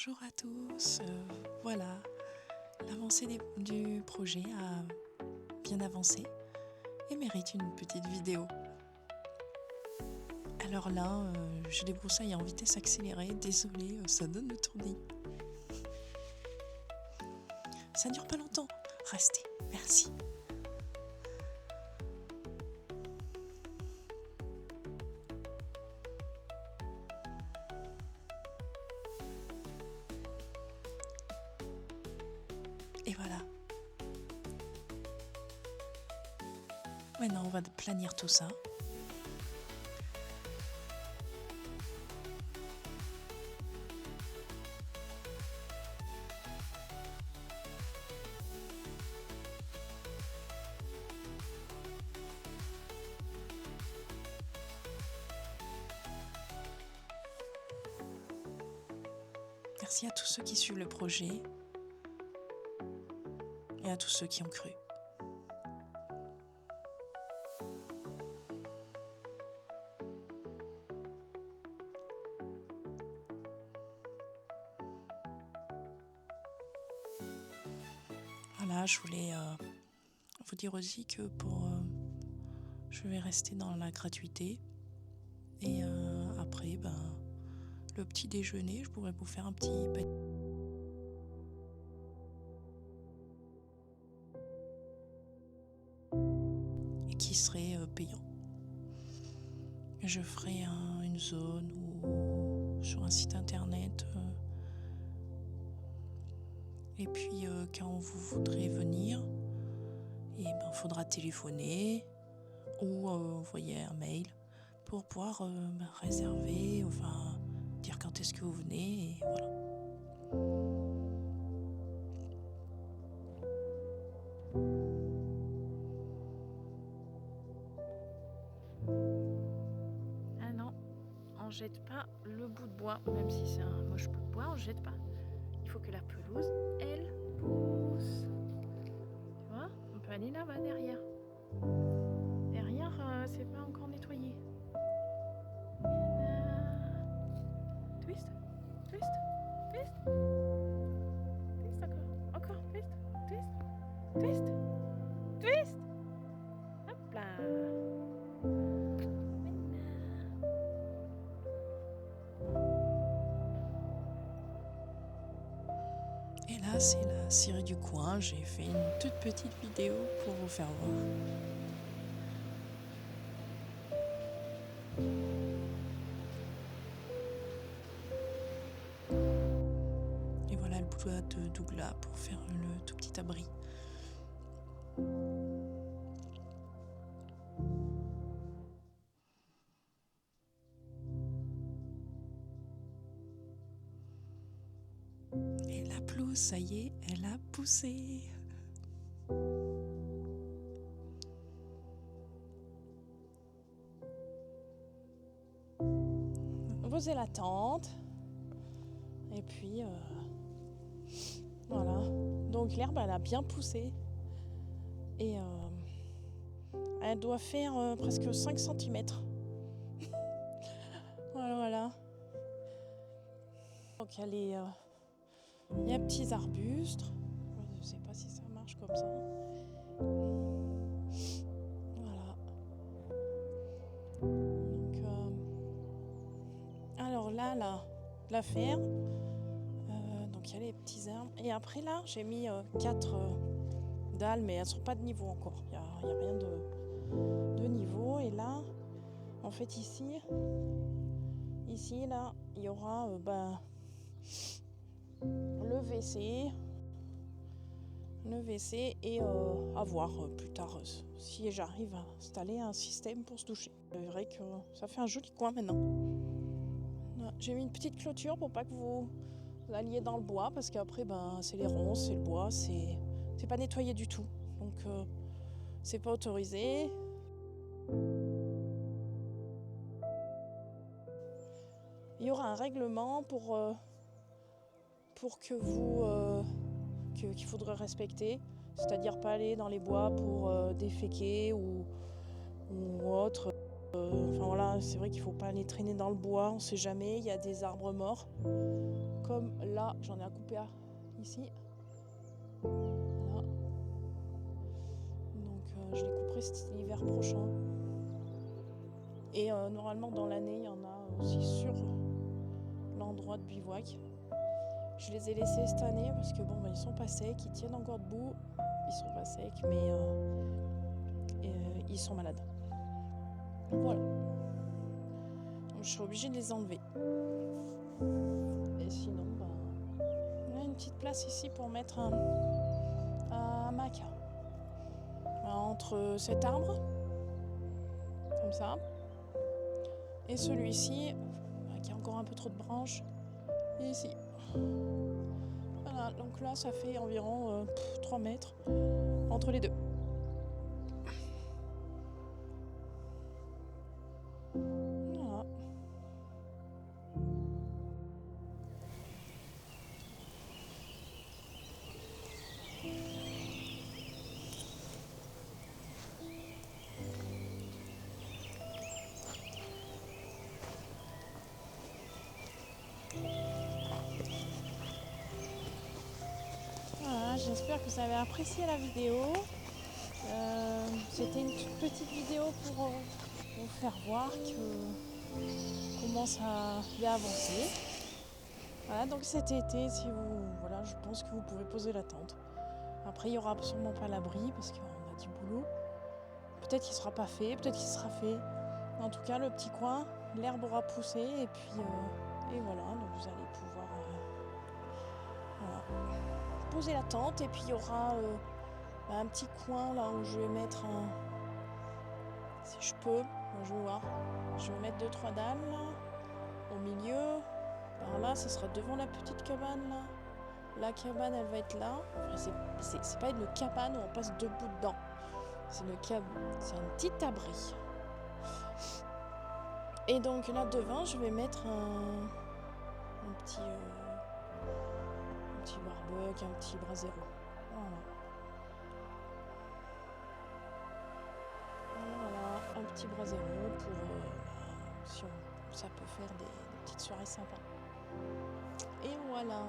Bonjour à tous, voilà, l'avancée du projet a bien avancé et mérite une petite vidéo. Alors là, je débroussaille en vitesse accélérée, désolée, ça donne le tournis. Ça dure pas longtemps, restez, merci. Et voilà. Maintenant, on va planir tout ça. Merci à tous ceux qui suivent le projet et à tous ceux qui ont cru. Voilà, je voulais vous dire aussi que je vais rester dans la gratuité et après, le petit déjeuner, je pourrais vous faire un petit panier qui serait payant. Je ferai une zone ou sur un site internet. Et puis quand vous voudrez venir, faudra téléphoner ou envoyer un mail pour pouvoir réserver, dire quand est-ce que vous venez et voilà. Ah non, on jette pas le bout de bois, même si c'est un moche bout de bois, on jette pas. Il faut que la pelouse, elle, pousse. Tu vois, on peut aller là-bas derrière. Derrière, c'est pas encore nettoyé. Twist, twist, twist. Twist encore, twist, twist, twist, twist. Hop là. Et là, c'est la série du coin. J'ai fait une toute petite vidéo pour vous faire voir. Et voilà le boulot de Douglas pour faire le tout petit abri. Et la pelouse, ça y est, elle a poussé. Posez la tente. Et puis, voilà. Donc l'herbe, elle a bien poussé. Et elle doit faire presque 5 cm. Voilà. Donc il y a des petits arbustes. Je ne sais pas si ça marche comme ça. Voilà. Donc, alors là, la ferme. Donc il y a les petits arbres. Et après là, j'ai mis 4 dalles, mais elles ne sont pas de niveau encore. Il n'y a rien de niveau. Et là, en fait ici, là, il y aura le WC et à voir plus tard si j'arrive à installer un système pour se doucher. C'est vrai que ça fait un joli coin maintenant. J'ai mis une petite clôture pour pas que vous alliez dans le bois parce qu'après c'est les ronces, c'est le bois, c'est pas nettoyé du tout. Donc c'est pas autorisé. Il y aura un règlement pour que qu'il faudrait respecter, c'est-à-dire pas aller dans les bois pour déféquer ou autre. Enfin voilà, c'est vrai qu'il faut pas aller traîner dans le bois, on sait jamais, il y a des arbres morts. Comme là, j'en ai à couper ici. Voilà. Donc je les couperai l'hiver prochain. Et normalement dans l'année, il y en a aussi sur l'endroit de bivouac. Je les ai laissés cette année parce que bon, ils sont pas secs, ils tiennent encore debout. Ils sont pas secs, mais ils sont malades. Voilà. Donc, je suis obligée de les enlever. Et sinon, on a une petite place ici pour mettre un hamac. Entre cet arbre, comme ça, et celui-ci, qui a encore un peu trop de branches, et ici. Voilà, donc là, ça fait environ 3 mètres entre les deux. Voilà. Voilà, j'espère que vous avez apprécié la vidéo. C'était une toute petite vidéo pour vous faire voir comment ça a avancé. Voilà, donc cet été, si vous, voilà, je pense que vous pouvez poser la tente. Après, il n'y aura absolument pas l'abri parce qu'on a du boulot. Peut-être qu'il ne sera pas fait, peut-être qu'il sera fait. En tout cas, le petit coin, l'herbe aura poussé et puis et voilà, donc vous allez pouvoir voilà, poser la tente et puis il y aura un petit coin là où je vais mettre si je peux, je vais voir, je vais mettre 2-3 dalles là, au milieu. Par là, ce sera devant la petite cabane là. La cabane, elle va être là. Enfin, c'est pas une cabane où on passe debout dedans. C'est un petit abri. Et donc là devant, je vais mettre un petit barbecue, un petit brasero. Voilà, un petit brasero pour si ça peut faire des petites soirées sympas. Et voilà.